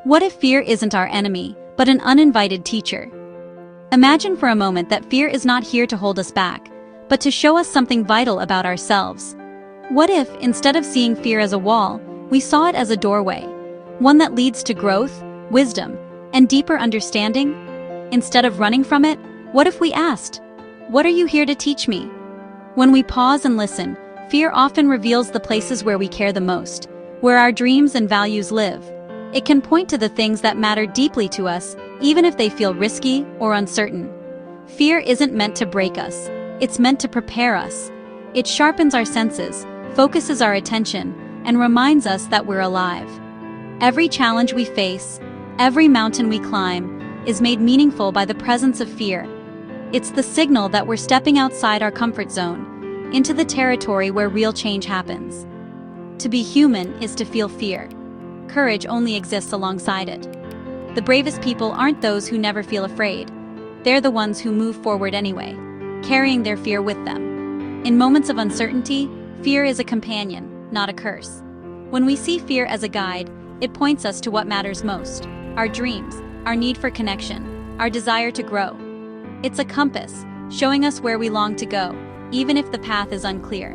What if fear isn't our enemy, but an uninvited teacher? Imagine for a moment that fear is not here to hold us back, but to show us something vital about ourselves. What if, instead of seeing fear as a wall, we saw it as a doorway, one that leads to growth, wisdom, and deeper understanding? Instead of running from it, what if we asked, "What are you here to teach me?" When we pause and listen, fear often reveals the places where we care the most, where our dreams and values live. It can point to the things that matter deeply to us, even if they feel risky or uncertain. Fear isn't meant to break us, it's meant to prepare us. It sharpens our senses, focuses our attention, and reminds us that we're alive. Every challenge we face, every mountain we climb, is made meaningful by the presence of fear. It's the signal that we're stepping outside our comfort zone, into the territory where real change happens. To be human is to feel fear. Courage only exists alongside it. The bravest people aren't those who never feel afraid. They're the ones who move forward anyway, carrying their fear with them. In moments of uncertainty, fear is a companion, not a curse. When we see fear as a guide, it points us to what matters most: our dreams, our need for connection, our desire to grow. It's a compass, showing us where we long to go, even if the path is unclear.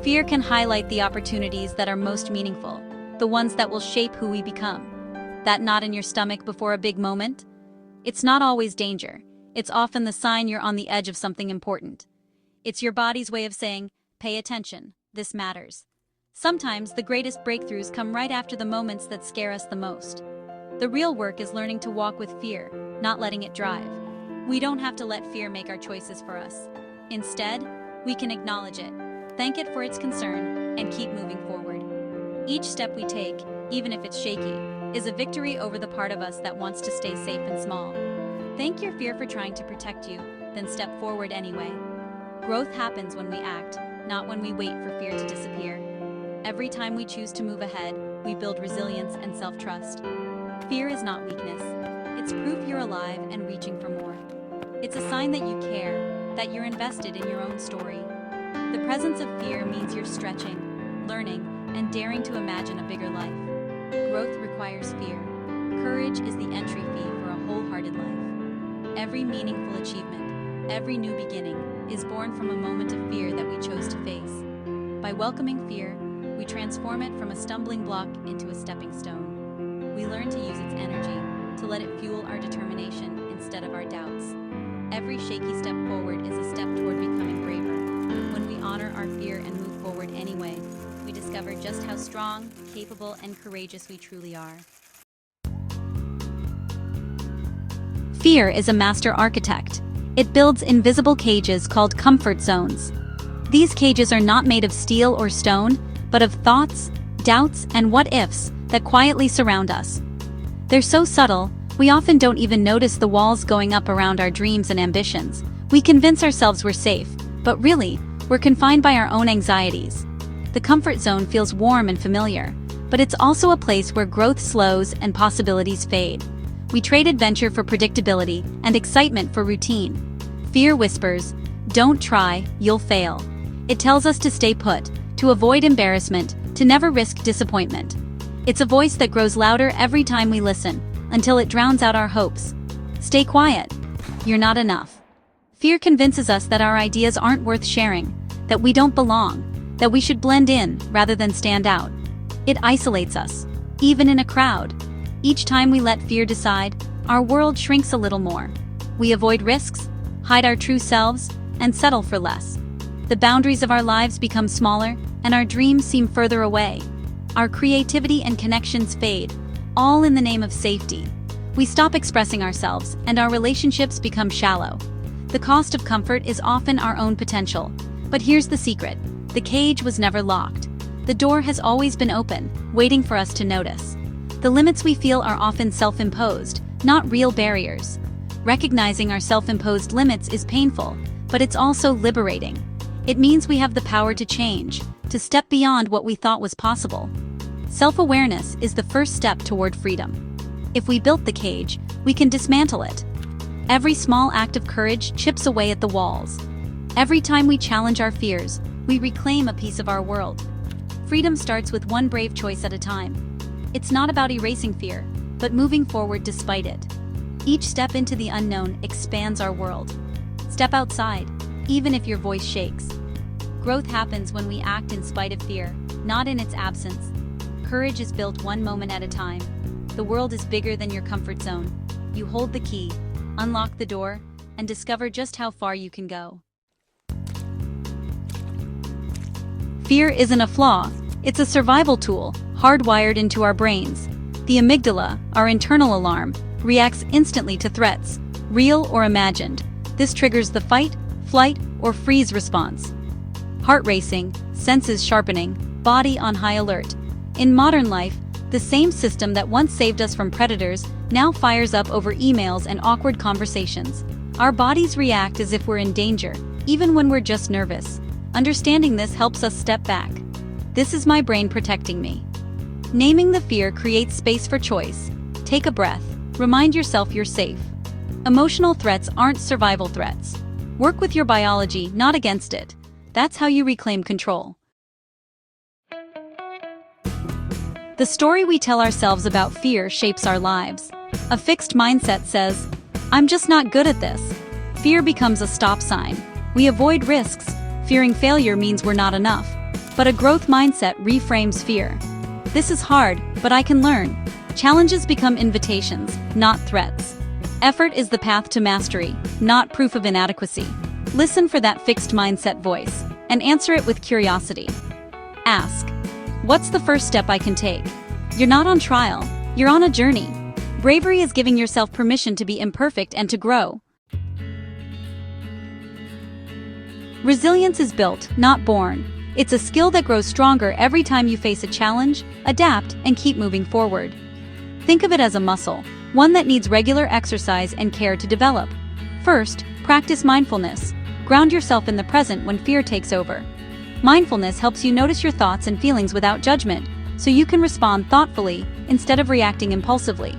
Fear can highlight the opportunities that are most meaningful, the ones that will shape who we become. That knot in your stomach before a big moment? It's not always danger. It's often the sign you're on the edge of something important. It's your body's way of saying, "Pay attention, this matters." Sometimes the greatest breakthroughs come right after the moments that scare us the most. The real work is learning to walk with fear, not letting it drive. We don't have to let fear make our choices for us. Instead, we can acknowledge it, thank it for its concern, and keep moving forward. Each step we take, even if it's shaky, is a victory over the part of us that wants to stay safe and small. Thank your fear for trying to protect you, then step forward anyway. Growth happens when we act, not when we wait for fear to disappear. Every time we choose to move ahead, we build resilience and self-trust. Fear is not weakness. It's proof you're alive and reaching for more. It's a sign that you care, that you're invested in your own story. The presence of fear means you're stretching, learning, and daring to imagine a bigger life. Growth requires fear. Courage is the entry fee for a wholehearted life. Every meaningful achievement, every new beginning, is born from a moment of fear that we chose to face. By welcoming fear, we transform it from a stumbling block into a stepping stone. We learn to use its energy, to let it fuel our determination instead of our doubts. Every shaky step forward is a step toward becoming braver. When we honor our fear and move forward anyway, we discover just how strong, capable, and courageous we truly are. Fear is a master architect. It builds invisible cages called comfort zones. These cages are not made of steel or stone, but of thoughts, doubts, and what-ifs that quietly surround us. They're so subtle, we often don't even notice the walls going up around our dreams and ambitions. We convince ourselves we're safe, but really, we're confined by our own anxieties. The comfort zone feels warm and familiar, but it's also a place where growth slows and possibilities fade. We trade adventure for predictability and excitement for routine. Fear whispers, "Don't try, you'll fail." It tells us to stay put, to avoid embarrassment, to never risk disappointment. It's a voice that grows louder every time we listen, until it drowns out our hopes. Stay quiet. You're not enough. Fear convinces us that our ideas aren't worth sharing, that we don't belong, that we should blend in rather than stand out. It isolates us, even in a crowd. Each time we let fear decide, our world shrinks a little more. We avoid risks, hide our true selves, and settle for less. The boundaries of our lives become smaller, and our dreams seem further away. Our creativity and connections fade, all in the name of safety. We stop expressing ourselves, and our relationships become shallow. The cost of comfort is often our own potential. But here's the secret: the cage was never locked. The door has always been open, waiting for us to notice. The limits we feel are often self-imposed, not real barriers. Recognizing our self-imposed limits is painful, but it's also liberating. It means we have the power to change, to step beyond what we thought was possible. Self-awareness is the first step toward freedom. If we built the cage, we can dismantle it. Every small act of courage chips away at the walls. Every time we challenge our fears, we reclaim a piece of our world. Freedom starts with one brave choice at a time. It's not about erasing fear, but moving forward despite it. Each step into the unknown expands our world. Step outside, even if your voice shakes. Growth happens when we act in spite of fear, not in its absence. Courage is built one moment at a time. The world is bigger than your comfort zone. You hold the key, unlock the door, and discover just how far you can go. Fear isn't a flaw, it's a survival tool, hardwired into our brains. The amygdala, our internal alarm, reacts instantly to threats, real or imagined. This triggers the fight, flight, or freeze response. Heart racing, senses sharpening, body on high alert. In modern life, the same system that once saved us from predators now fires up over emails and awkward conversations. Our bodies react as if we're in danger, even when we're just nervous. Understanding this helps us step back. This is my brain protecting me. Naming the fear creates space for choice. Take a breath. Remind yourself you're safe. Emotional threats aren't survival threats. Work with your biology, not against it. That's how you reclaim control. The story we tell ourselves about fear shapes our lives. A fixed mindset says, "I'm just not good at this." Fear becomes a stop sign. We avoid risks. Fearing failure means we're not enough. But a growth mindset reframes fear. "This is hard, but I can learn." Challenges become invitations, not threats. Effort is the path to mastery, not proof of inadequacy. Listen for that fixed mindset voice, and answer it with curiosity. Ask, "What's the first step I can take?" You're not on trial, you're on a journey. Bravery is giving yourself permission to be imperfect and to grow. Resilience is built, not born. It's a skill that grows stronger every time you face a challenge, adapt, and keep moving forward. Think of it as a muscle, one that needs regular exercise and care to develop. First, practice mindfulness. Ground yourself in the present when fear takes over. Mindfulness helps you notice your thoughts and feelings without judgment, so you can respond thoughtfully instead of reacting impulsively.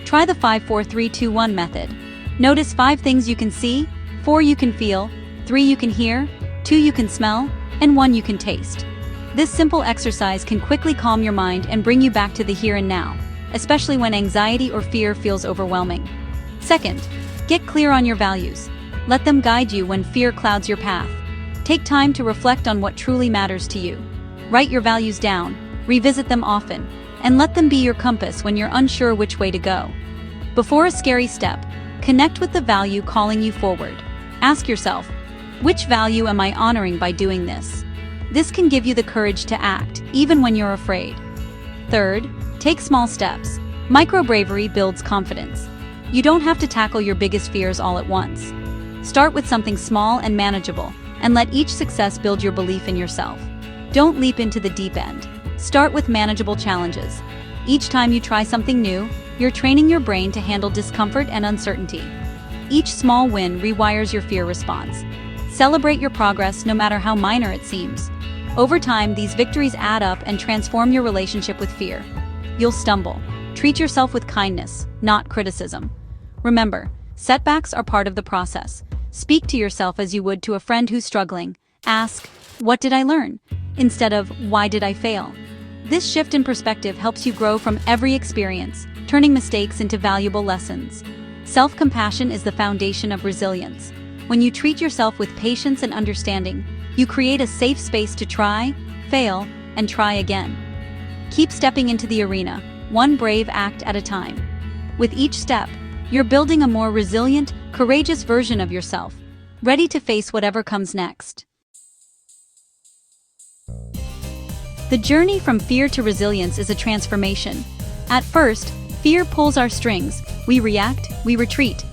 Try the 5-4-3-2-1 method. Notice 5 things you can see, 4 you can feel, 3 you can hear, 2 you can smell, and 1 you can taste. This simple exercise can quickly calm your mind and bring you back to the here and now, especially when anxiety or fear feels overwhelming. Second, get clear on your values. Let them guide you when fear clouds your path. Take time to reflect on what truly matters to you. Write your values down, revisit them often, and let them be your compass when you're unsure which way to go. Before a scary step, connect with the value calling you forward. Ask yourself, which value am I honoring by doing this? This can give you the courage to act, even when you're afraid. Third, take small steps. Micro-bravery builds confidence. You don't have to tackle your biggest fears all at once. Start with something small and manageable, and let each success build your belief in yourself. Don't leap into the deep end. Start with manageable challenges. Each time you try something new, you're training your brain to handle discomfort and uncertainty. Each small win rewires your fear response. Celebrate your progress no matter how minor it seems. Over time, these victories add up and transform your relationship with fear. You'll stumble. Treat yourself with kindness, not criticism. Remember, setbacks are part of the process. Speak to yourself as you would to a friend who's struggling. Ask, "What did I learn?" instead of, "Why did I fail?" This shift in perspective helps you grow from every experience, turning mistakes into valuable lessons. Self-compassion is the foundation of resilience. When you treat yourself with patience and understanding, you create a safe space to try, fail, and try again. Keep stepping into the arena, one brave act at a time. With each step, you're building a more resilient, courageous version of yourself, ready to face whatever comes next. The journey from fear to resilience is a transformation. At first, fear pulls our strings. We react, we retreat.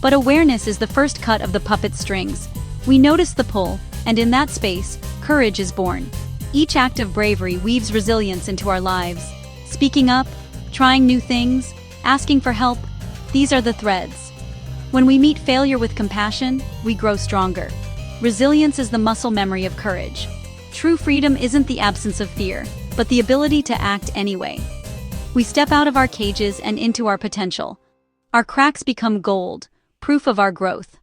But awareness is the first cut of the puppet strings. We notice the pull, and in that space, courage is born. Each act of bravery weaves resilience into our lives. Speaking up, trying new things, asking for help, these are the threads. When we meet failure with compassion, we grow stronger. Resilience is the muscle memory of courage. True freedom isn't the absence of fear, but the ability to act anyway. We step out of our cages and into our potential. Our cracks become gold, proof of our growth.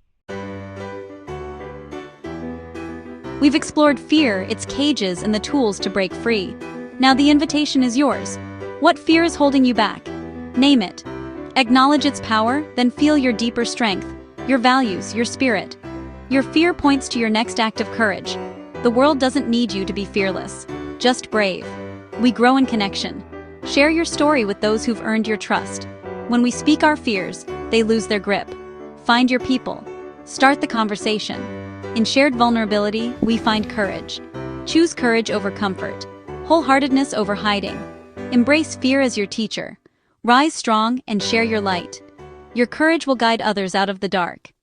We've explored fear, its cages, and the tools to break free. Now the invitation is yours. What fear is holding you back? Name it. Acknowledge its power, then feel your deeper strength, your values, your spirit. Your fear points to your next act of courage. The world doesn't need you to be fearless, just brave. We grow in connection. Share your story with those who've earned your trust. When we speak our fears, they lose their grip. Find your people. Start the conversation. In shared vulnerability, we find courage. Choose courage over comfort. Wholeheartedness over hiding. Embrace fear as your teacher. Rise strong and share your light. Your courage will guide others out of the dark.